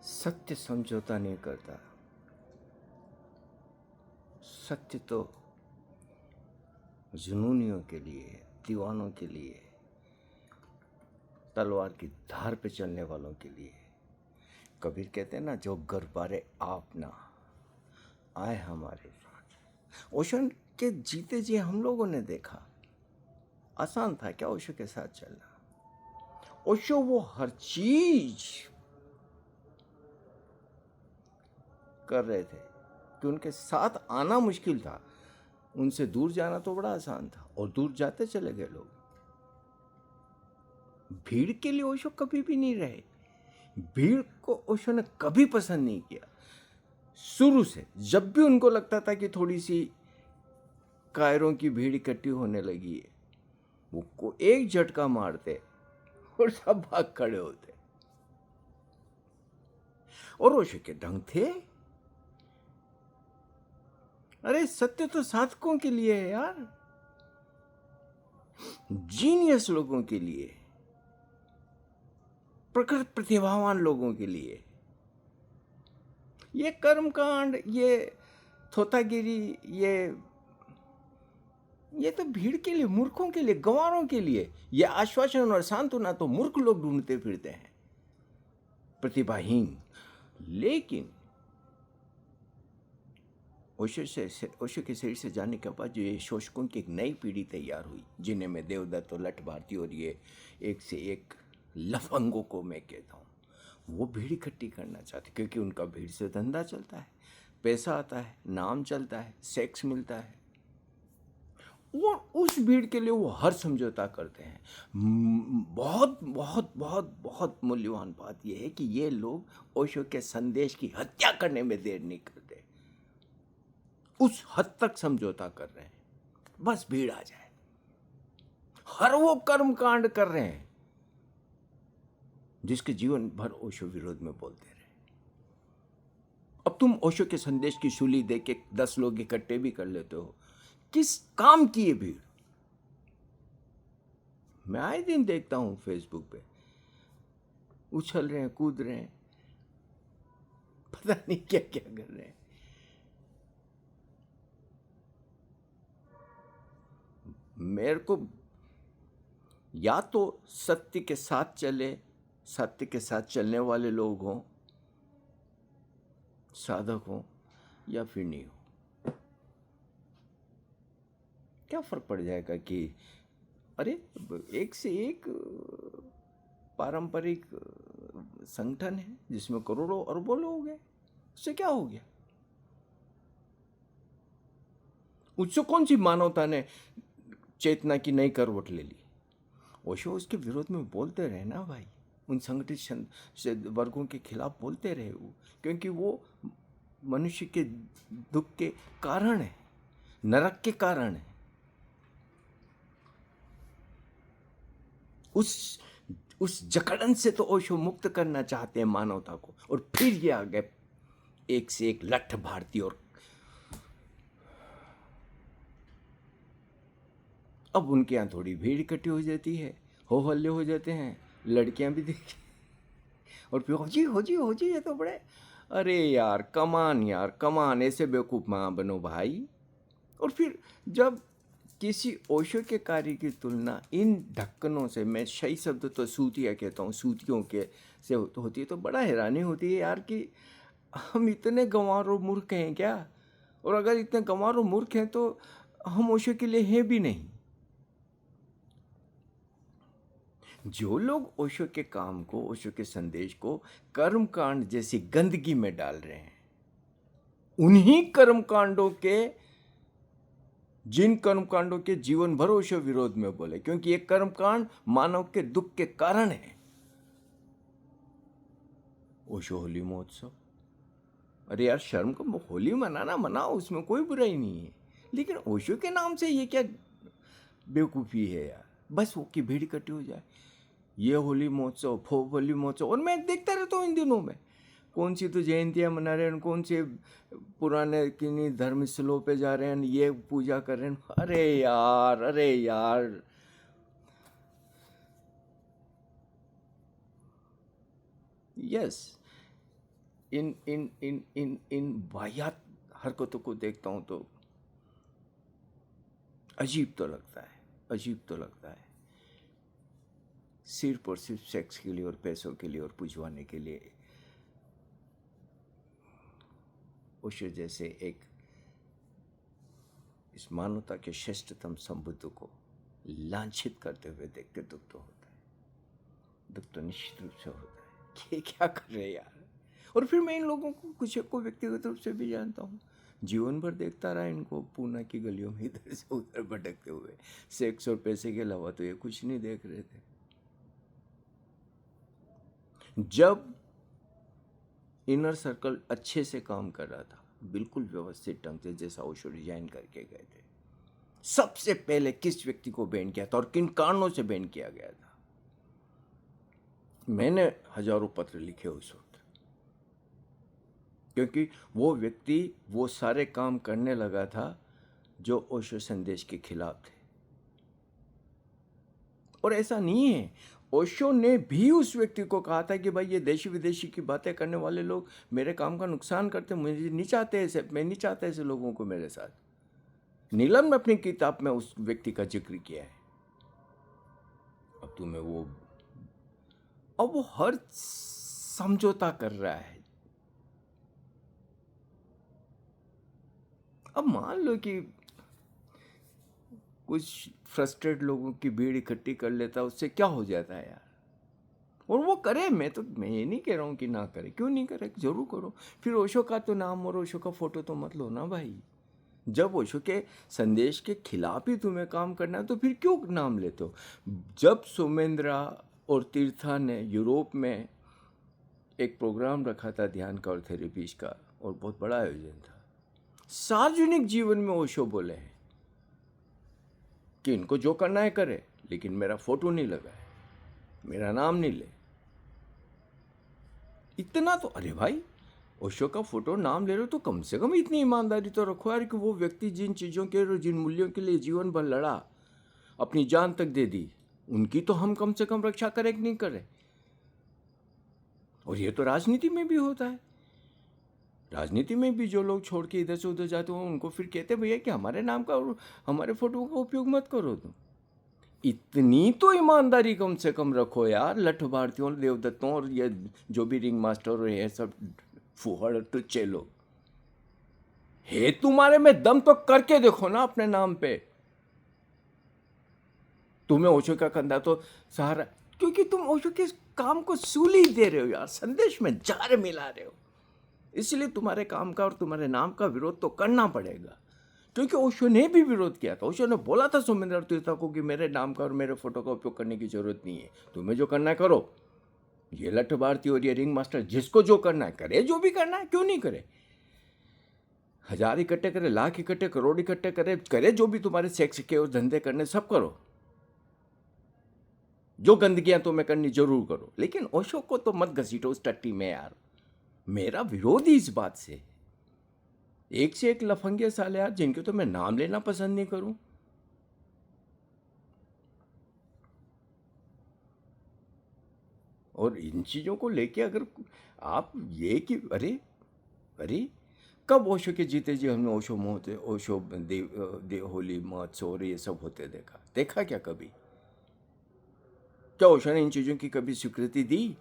सत्य समझौता नहीं करता। सत्य तो जुनूनियों के लिए, दीवानों के लिए, तलवार की धार पे चलने वालों के लिए। कबीर कहते हैं ना, जो गरबारे आप ना आए हमारे साथ। ओशो के जीते जी हम लोगों ने देखा, आसान था क्या ओशो के साथ चलना? ओशो वो हर चीज कर रहे थे कि उनके साथ आना मुश्किल था, उनसे दूर जाना तो बड़ा आसान था, और दूर जाते चले गए लोग। भीड़ के लिए ओशो कभी भी नहीं रहे। भीड़ को ओशो ने कभी पसंद नहीं किया। शुरू से जब भी उनको लगता था कि थोड़ी सी कायरों की भीड़ इकट्ठी होने लगी है, वो को एक झटका मारते और सब भाग खड़े होते। और ओशो के ढंग थे। अरे सत्य तो साधकों के लिए है यार, जीनियस लोगों के लिए, प्रखर प्रतिभावान लोगों के लिए। ये कर्मकांड, ये थोतागिरी, ये तो भीड़ के लिए, मूर्खों के लिए, गंवारों के लिए। ये आश्वासन और सांत्वना तो मूर्ख लोग ढूंढते फिरते हैं, प्रतिभाहीन। लेकिन ओशो के शरीर से जाने के बाद जो ये शोषकों की एक नई पीढ़ी तैयार हुई, जिन्हें मैं देवदत्त और लठ भारती और ये एक से एक लफंगों को मैं कहता हूँ, वो भीड़ इकट्ठी करना चाहते, क्योंकि उनका भीड़ से धंधा चलता है, पैसा आता है, नाम चलता है, सेक्स मिलता है। और उस भीड़ के लिए वो हर समझौता करते हैं। बहुत बहुत बहुत बहुत मूल्यवान बात यह है कि ये लोग ओशो के संदेश की हत्या करने में देर नहीं करते। उस हद तक समझौता कर रहे हैं, बस भीड़ आ जाए। हर वो कर्म कांड कर रहे हैं जिसके जीवन भर ओशो विरोध में बोलते रहे। अब तुम ओशो के संदेश की सूली दे के 10 लोग इकट्ठे भी कर लेते हो, किस काम की ये भीड़? मैं आए दिन देखता हूं फेसबुक पे, उछल रहे हैं, कूद रहे हैं, पता नहीं क्या क्या कर रहे हैं। मेरे को या तो सत्य के साथ चले, सत्य के साथ चलने वाले लोग हों, साधक हों, या फिर नहीं हो। क्या फर्क पड़ जाएगा कि अरे एक से एक पारंपरिक संगठन है जिसमें करोड़ों अरबों लोग हैं, उससे क्या हो गया? उससे कौन सी मानवता ने चेतना की नई करवट ले ली? ओशो उसके विरोध में बोलते रहे ना भाई, उन संगठित वर्गों के खिलाफ बोलते रहे वो, क्योंकि वो मनुष्य के दुख के कारण है, नरक के कारण है। उस जकड़न से तो ओशो मुक्त करना चाहते हैं मानवता को, और फिर ये आ गए एक से एक लठ भारती। और अब उनके यहाँ थोड़ी भीड़ इकट्ठी हो जाती है, हो हल्ले हो जाते हैं, लड़कियां भी देखी, और फिर हो जी ये तो बड़े, अरे यार कमान, ऐसे बेवकूफ़ माँ बनो भाई। और फिर जब किसी ओशो के कार्य की तुलना इन ढक्कनों से, मैं सही शब्द तो सूतिया कहता हूँ, सूतियों के से होती है, तो बड़ा हैरानी होती है यार कि हम इतने गंवार और मूर्ख हैं क्या? और अगर इतने गंवार और मूर्ख हैं तो हम ओशो के लिए हैं भी नहीं। जो लोग ओशो के काम को, ओशो के संदेश को कर्मकांड जैसी गंदगी में डाल रहे हैं, उन्हीं कर्मकांडों के, जिन कर्मकांडों के जीवन भर ओशो विरोध में बोले, क्योंकि ये कर्मकांड मानव के दुख के कारण है। ओशो होली महोत्सव, अरे यार शर्म को, होली मनाना मनाओ, उसमें कोई बुराई नहीं है, लेकिन ओशो के नाम से ये क्या बेवकूफ़ी है यार? बस वो की भीड़ इकट्ठी हो जाए, ये होली महोत्सव, होली महोत्सव। और मैं देखता रहता हूँ इन दिनों में, कौन सी तो जयंतियाँ मना रहे हैं, कौन से पुराने किन्हीं धर्म स्थलों पे जा रहे हैं, ये पूजा कर रहे हैं। अरे यार यस, इन इन इन इन इन वाहियात हरकतों को देखता हूँ तो अजीब तो लगता है, अजीब तो लगता है। सिर्फ और सिर्फ सेक्स के लिए और पैसों के लिए और पुजवाने के लिए ओशो जैसे एक इस मानवता के श्रेष्ठतम संबुद्ध को लांछित करते हुए देख के दुख तो होता है, दुख तो निश्चित रूप से होता है। ये क्या कर रहे हैं यार। और फिर मैं इन लोगों को कुछ को व्यक्तिगत रूप से भी जानता हूँ, जीवन भर देखता रहा इनको पूना की गलियों में इधर से उधर भटकते हुए, सेक्स और पैसे के अलावा तो ये कुछ नहीं देख रहे थे। जब इनर सर्कल अच्छे से काम कर रहा था, बिल्कुल व्यवस्थित ढंग से जैसा ओशो डिजाइन करके गए थे, सबसे पहले किस व्यक्ति को बैन किया था और किन कारणों से बैन किया गया था? मैंने हजारों पत्र लिखे उस वक्त, क्योंकि वो व्यक्ति वो सारे काम करने लगा था जो ओशो संदेश के खिलाफ थे। और ऐसा नहीं है, ओशो ने भी उस व्यक्ति को कहा था कि भाई ये देशी विदेशी की बातें करने वाले लोग मेरे काम का नुकसान करते, मुझे नहीं चाहते ऐसे, मैं नहीं चाहता ऐसे लोगों को मेरे साथ। नीलम ने अपनी किताब में उस व्यक्ति का जिक्र किया है। अब तुम्हें वो, अब वो हर समझौता कर रहा है। अब मान लो कि कुछ फ्रस्ट्रेट लोगों की भीड़ इकट्ठी कर लेता, उससे क्या हो जाता है यार। और वो करे, मैं ये नहीं कह रहा हूँ कि ना करे, क्यों नहीं करे, जरूर करो। फिर ओशो का तो नाम और ओशो का फोटो तो मत लो ना भाई। जब ओशो के संदेश के खिलाफ ही तुम्हें काम करना है तो फिर क्यों नाम लेते हो? जब सोमेंद्रा और तीर्था ने यूरोप में एक प्रोग्राम रखा था ध्यान का और थेरेपीज का, और बहुत बड़ा आयोजन था, सार्वजनिक जीवन में ओशो बोले हैं कि इनको जो करना है करे, लेकिन मेरा फोटो नहीं लगाए, मेरा नाम नहीं ले। इतना तो, अरे भाई ओशो का फोटो नाम ले रहे हो तो कम से कम इतनी ईमानदारी तो रखो यार कि वो व्यक्ति जिन चीज़ों के और जिन मूल्यों के लिए जीवन भर लड़ा, अपनी जान तक दे दी, उनकी तो हम कम से कम रक्षा करें कि नहीं करें। और ये तो राजनीति में भी होता है। राजनीति में भी जो लोग छोड़ के इधर से उधर जाते हो उनको फिर कहते भैया कि हमारे नाम का और हमारे फोटो का उपयोग मत करो। तुम इतनी तो ईमानदारी कम से कम रखो यार, लठ भारतीयों, देवदत्तों और ये जो भी रिंग मास्टर और ये सब फुहड़ तो चलो है तुम्हारे में दम तो करके देखो ना अपने नाम पे। तुम्हें ओशो का कंधा तो सहारा, क्योंकि तुम ओशो के काम को सूली दे रहे हो यार, संदेश में जार मिला रहे हो, इसलिए तुम्हारे काम का और तुम्हारे नाम का विरोध तो करना पड़ेगा। क्योंकि ओशो ने भी विरोध किया था। ओशो ने बोला था सोमेंद्र तीर्था को कि मेरे नाम का और मेरे फोटो का उपयोग करने की जरूरत नहीं है, तुम्हें जो करना है करो। ये लठ भारती और ये रिंग मास्टर जिसको जो करना है करे, जो भी करना है, क्यों नहीं करे। 1000 इकट्ठे करे, लाख इकट्ठे, करोड़ इकट्ठे करे, करे जो भी तुम्हारे सेक्स के और धंधे करने, सब करो। जो गंदगियां तुम्हें करनी जरूर करो, लेकिन ओशो को तो मत घसीटो उस टट्टी में यार। मेरा विरोध ही इस बात से, एक से एक लफंगे साले यार जिनके तो मैं नाम लेना पसंद नहीं करूं। और इन चीजों को लेके अगर आप ये कि अरे अरे, कब ओशो के जीते जी हमने ओशो महोत्सव, ओशो देव होली महोत्सव और ये सब होते देखा क्या कभी? क्या ओशो ने इन चीजों की कभी स्वीकृति दी?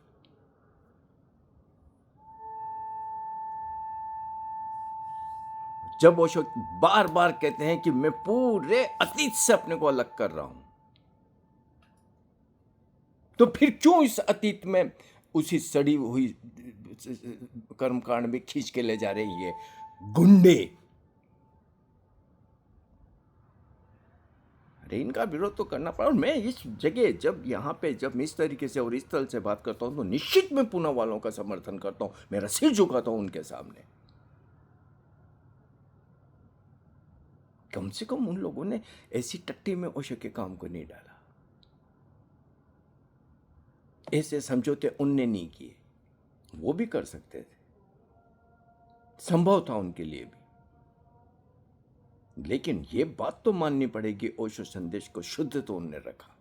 जब ओशो बार बार कहते हैं कि मैं पूरे अतीत से अपने को अलग कर रहा हूं, तो फिर क्यों इस अतीत में उसी सड़ी हुई कर्मकांड में खींच के ले जा रही है गुंडे? अरे इनका विरोध तो करना पड़ा। और मैं इस जगह जब यहाँ पे जब इस तरीके से और इस तरह से बात करता हूँ तो निश्चित मैं पूना वालों का समर्थन करता हूँ, मेरा सिर झुकाता हूँ उनके सामने। कम से कम उन लोगों ने ऐसी टट्टी में ओशो के काम को नहीं डाला, ऐसे समझौते उनने नहीं किए। वो भी कर सकते थे, संभव था उनके लिए भी, लेकिन ये बात तो माननी पड़ेगी ओशो संदेश को शुद्ध तो उनने रखा।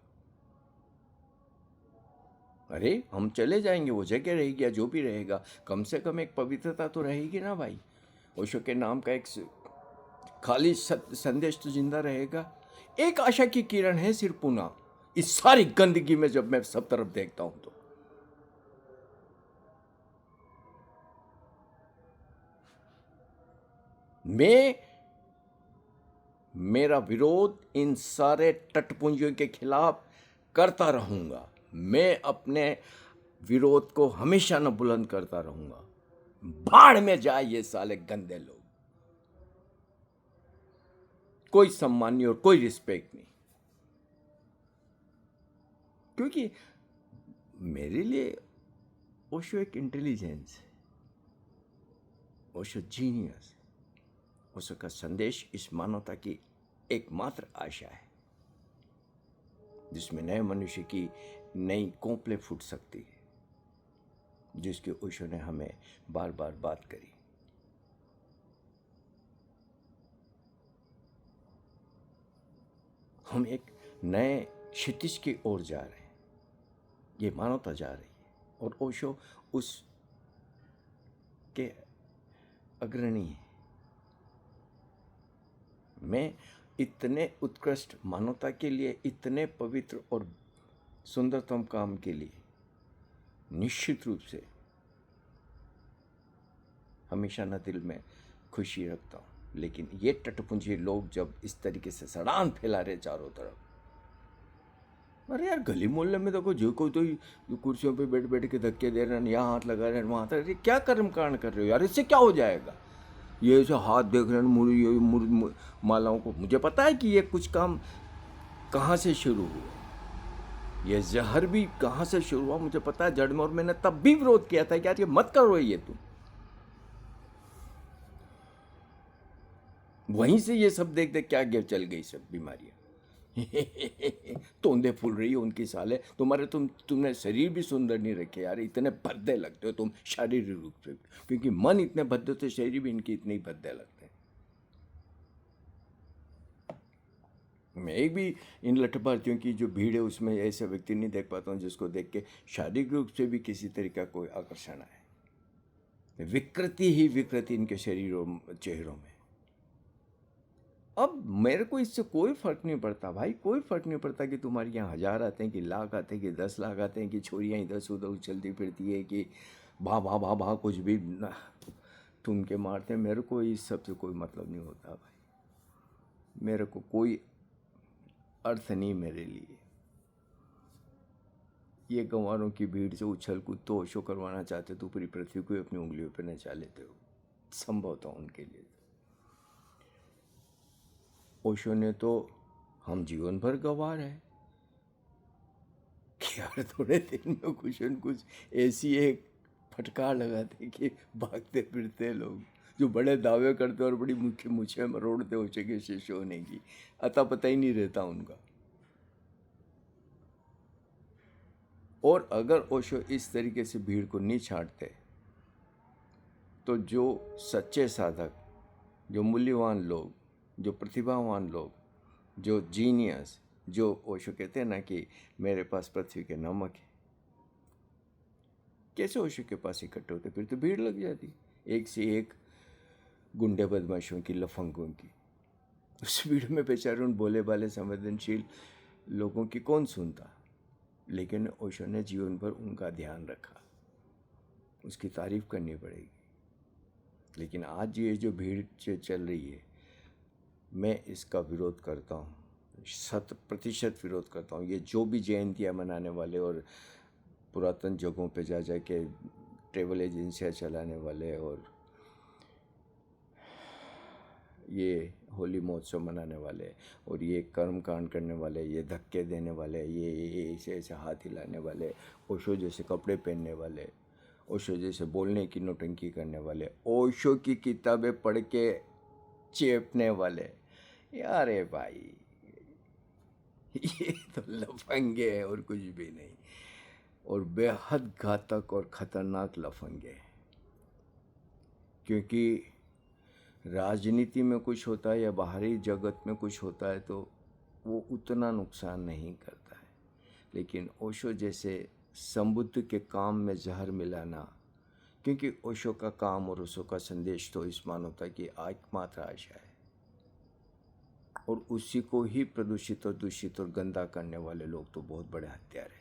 अरे हम चले जाएंगे, वो जगह रहेगी या जो भी रहेगा, कम से कम एक पवित्रता तो रहेगी ना भाई। ओशो के नाम का एक खाली संदेश तो जिंदा रहेगा। एक आशा की किरण है सिर्फ पुनः इस सारी गंदगी में, जब मैं सब तरफ देखता हूं तो। मेरा विरोध इन सारे तटपुंजियों के खिलाफ करता रहूंगा। मैं अपने विरोध को हमेशा न बुलंद करता रहूंगा। भाड़ में जाए ये साले गंदे लोग, कोई सम्मान नहीं और कोई रिस्पेक्ट नहीं। क्योंकि मेरे लिए ओशो एक इंटेलिजेंस है, ओशो जीनियस है। ओशो का संदेश इस मानवता की एकमात्र आशा है जिसमें नए मनुष्य की नई कोंपलें फूट सकती है, जिसके ओशो ने हमें बार बार बात करी। हम एक नए क्षितिज की ओर जा रहे हैं, ये मानवता जा रही है और ओशो उस के अग्रणी है। मैं इतने उत्कृष्ट मानवता के लिए, इतने पवित्र और सुंदरतम काम के लिए निश्चित रूप से हमेशा न दिल में खुशी रखता हूँ। लेकिन ये टटपुंजी लोग जब इस तरीके से सड़ान फैला रहे चारों तरफ, अरे यार गली मोहल्ले में देखो, जो कोई तो कुर्सियों पे बैठ बैठ के धक्के दे रहे हैं, यहाँ हाथ लगा रहे हैं, वहाँ तक, क्या कर्म कांड कर रहे हो यार, इससे क्या हो जाएगा। ये जो हाथ देख रहे हैं मालाओं को, मुझे पता है कि ये कुछ काम कहाँ से शुरू हुआ, ये जहर भी कहाँ से शुरू हुआ मुझे पता है, जड़ में। और मैंने तब भी विरोध किया था कि यार ये मत करो, ये तुम वहीं से ये सब देख देख क्या चल गई सब बीमारियां। तोंदे फूल रही हो उनकी साले, तुमने शरीर भी सुंदर नहीं रखे यार, इतने भद्दे लगते हो तुम शारीरिक रूप से, क्योंकि मन इतने भद्दे तो शरीर भी इनके इतने ही भद्दे लगते हैं। मैं एक भी इन लठबार्थियों की जो भीड़ है उसमें ऐसा व्यक्ति नहीं देख पाता हूँ जिसको देख के शारीरिक रूप से भी किसी तरीका कोई आकर्षण आए। विकृति ही विकृति इनके शरीरों चेहरों में। अब मेरे को इससे कोई फ़र्क नहीं पड़ता भाई, कोई फ़र्क नहीं पड़ता कि तुम्हारे यहाँ 1000 आते हैं कि लाख आते हैं कि 10 लाख आते हैं कि छोरियाँ इधर से उधर उछलती फिरती है कि भा भा भा भा कुछ भी ठुमके मारते हैं। मेरे को इस सब से कोई मतलब नहीं होता भाई, मेरे को कोई अर्थ नहीं मेरे लिए। ये गंवारों की भीड़ से उछल कूद तो ओशो करवाना चाहते तो पूरी पृथ्वी को अपनी उंगलियों पर नचा लेते हो, संभव था उनके लिए। ओशो ने तो हम जीवन भर गंवार है कि यार थोड़े दिन में कुछ न कुछ ऐसी एक फटकार लगाते कि भागते फिरते लोग जो बड़े दावे करते और बड़ी मुख्य मुझे मरोड़ते ओशो के शिष्य होने की, अता पता ही नहीं रहता उनका। और अगर ओशो इस तरीके से भीड़ को नहीं छांटते तो जो सच्चे साधक, जो मूल्यवान लोग, जो प्रतिभावान लोग, जो जीनियस, जो ओशो कहते हैं ना कि मेरे पास पृथ्वी के नमक है, कैसे ओशो के पास इकट्ठे होते? फिर तो भीड़ लग जाती एक से एक गुंडे बदमाशों की, लफंगों की। उस भीड़ में बेचारे उन भोले भाले संवेदनशील लोगों की कौन सुनता? लेकिन ओशो ने जीवन भर उनका ध्यान रखा, उसकी तारीफ करनी पड़ेगी। लेकिन आज ये जो भीड़ चल रही है, मैं इसका विरोध करता हूँ, 100% विरोध करता हूँ। ये जो भी जयंतियाँ मनाने वाले और पुरातन जगहों पे जा जा के ट्रेवल एजेंसियाँ चलाने वाले और ये होली महोत्सव मनाने वाले और ये कर्म कांड करने वाले, ये धक्के देने वाले, ये ऐसे ऐसे हाथ हिलाने वाले, ओशो जैसे कपड़े पहनने वाले, ओशो जैसे बोलने की नौटंकी करने वाले, ओशो की किताबें पढ़ के चेपने वाले, यार भाई ये तो लफंगे हैं और कुछ भी नहीं, और बेहद घातक और ख़तरनाक लफंगे। क्योंकि राजनीति में कुछ होता है या बाहरी जगत में कुछ होता है तो वो उतना नुकसान नहीं करता है, लेकिन ओशो जैसे संबुद्ध के काम में जहर मिलाना, क्योंकि ओशो का काम और ओशो का संदेश तो इस मानवता की एकमात्र आशा है, और उसी को ही प्रदूषित और दूषित और गंदा करने वाले लोग तो बहुत बड़े हत्यारे हैं।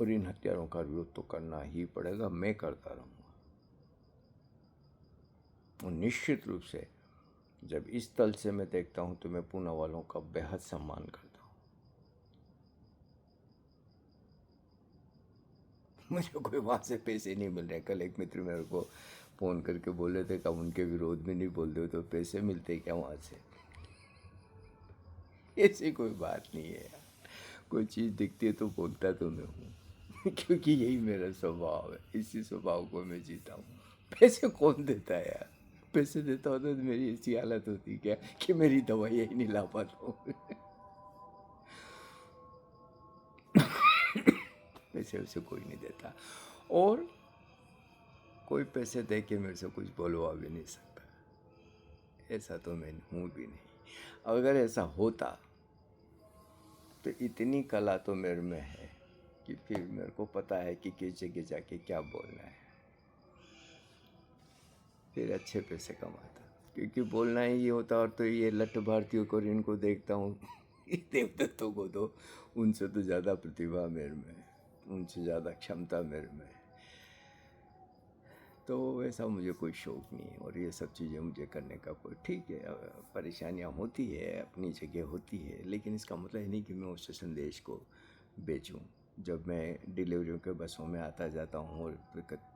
और इन हत्यारों का विरोध तो करना ही पड़ेगा, मैं करता रहूँगा। और निश्चित रूप से जब इस तल से मैं देखता हूँ तो मैं पूना वालों का बेहद सम्मान करता हूँ। मुझे कोई वहाँ से पैसे नहीं मिल रहे। कल एक मित्र मेरे को फ़ोन करके बोले थे कि उनके विरोध में नहीं बोलते हो तो पैसे मिलते क्या वहाँ से? ऐसी कोई बात नहीं है यार, कोई चीज़ दिखती है तो बोलता तो मैं हूँ क्योंकि यही मेरा स्वभाव है, इसी स्वभाव को मैं जीता हूँ। पैसे कौन देता है यार? पैसे देता होता तो मेरी ऐसी हालत होती क्या कि मेरी दवाई ही नहीं ला पाता हूँ। पैसे उसे कोई नहीं देता, और कोई पैसे दे के मेरे से कुछ बोलवा भी नहीं सकता। ऐसा तो मैं हूँ भी नहीं। अगर ऐसा होता तो इतनी कला तो मेरे में है कि फिर मेरे को पता है कि किस जगह जाके क्या बोलना है, फिर अच्छे पैसे कमाता। क्योंकि बोलना ही ये होता। और तो ये लठ भारतीयों को इनको देखता हूँ देवदत्तों को, तो उनसे तो ज़्यादा प्रतिभा मेरे में है, उनसे ज़्यादा क्षमता मेरे में है। तो वैसा मुझे कोई शौक़ नहीं है, और ये सब चीज़ें मुझे करने का कोई, ठीक है परेशानियाँ होती है, अपनी जगह होती है, लेकिन इसका मतलब ये नहीं कि मैं उस संदेश को बेचूं। जब मैं डिलीवरियों के बसों में आता जाता हूँ और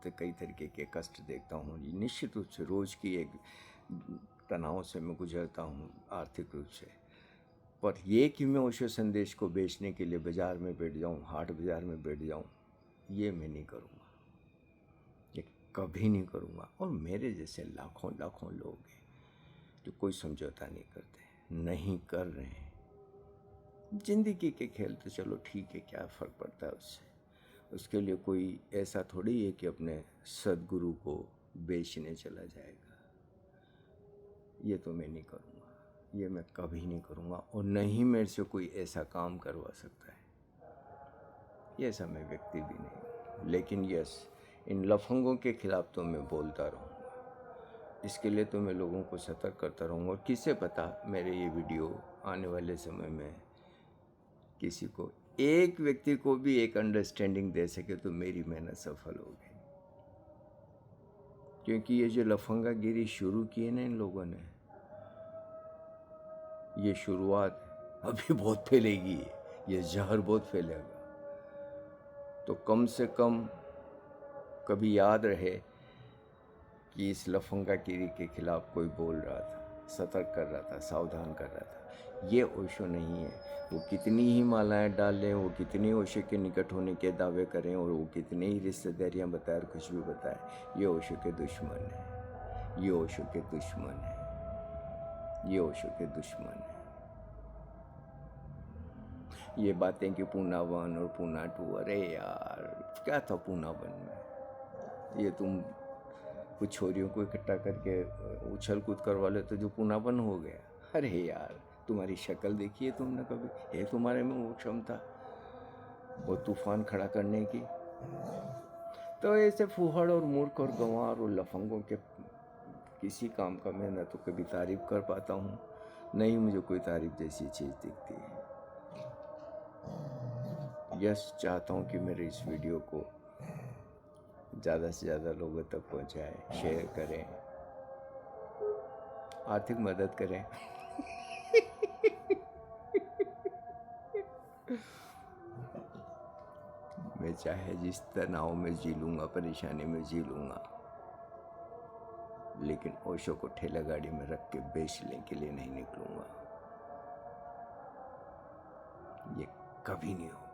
कई तरीके के कष्ट देखता हूँ, निश्चित रूप से रोज़ की एक तनाव से मैं गुजरता हूँ आर्थिक रूप से, पर ये कि मैं उस संदेश को बेचने के लिए बाज़ार में बैठ जाऊँ, हाट बाज़ार में बैठ जाऊँ, ये मैं नहीं करूँगा, ये कभी नहीं करूँगा। और मेरे जैसे लाखों लाखों लोग हैं जो कोई समझौता नहीं करते, नहीं कर रहे हैं। ज़िंदगी के खेल तो चलो ठीक है, क्या फ़र्क पड़ता है उससे। उसके लिए कोई ऐसा थोड़ी है कि अपने सद्गुरु को बेचने चला जाएगा। ये तो मैं नहीं करूँगा, ये मैं कभी नहीं करूँगा, और न ही मेरे से कोई ऐसा काम करवा सकता है। ये ऐसा मैं व्यक्ति भी नहीं हूँ। लेकिन यस, इन लफंगों के खिलाफ़ तो मैं बोलता रहूँगा। इसके लिए तो मैं लोगों को सतर्क करता रहूँगा। और किसे पता मेरे ये वीडियो आने वाले समय में किसी को, एक व्यक्ति को भी एक अंडरस्टैंडिंग दे सके तो मेरी मेहनत सफल होगी। क्योंकि ये जो लफंगागिरी शुरू की है ना इन लोगों ने, ये शुरुआत अभी बहुत फैलेगी, ये जहर बहुत फैलेगा। तो कम से कम कभी याद रहे कि इस लफंगागिरी के खिलाफ कोई बोल रहा था, सतर्क कर रहा था, सावधान कर रहा था। ये ओशो नहीं है। वो कितनी ही मालाएं डाल लें, वो कितनी ओशो के निकट होने के दावे करें, और वो कितनी ही रिश्तेदारियाँ बताएं और कुछ भी बताएं, ये ओशो के दुश्मन है, ये ओशो के दुश्मन है, ये ओशो के दुश्मन है। ये बातें कि पूना 1 और पूना 2, अरे यार क्या था पूना 1 में? ये तुम कुछ छोरियों को इकट्ठा करके उछल कूद करवा ले तो जो पूना 1 हो गया। अरे यार तुम्हारी शक्ल देखी है तुमने कभी? है तुम्हारे में वो क्षमता वो तूफान खड़ा करने की? तो ऐसे फूहड़ और मूर्ख और गंवार और लफंगों के किसी काम का मैं न तो कभी तारीफ कर पाता हूँ, नहीं मुझे कोई तारीफ जैसी चीज़ दिखती है। यस, चाहता हूँ कि मेरे इस वीडियो को ज़्यादा से ज़्यादा लोगों तक पहुँचाएं, शेयर करें, आर्थिक मदद करें। मैं चाहे जिस तनाव में जी लूँगा, परेशानी में जी लूँगा, लेकिन ओशो को ठेला गाड़ी में रख के बेचने के लिए नहीं निकलूँगा। ये कभी नहीं होगा।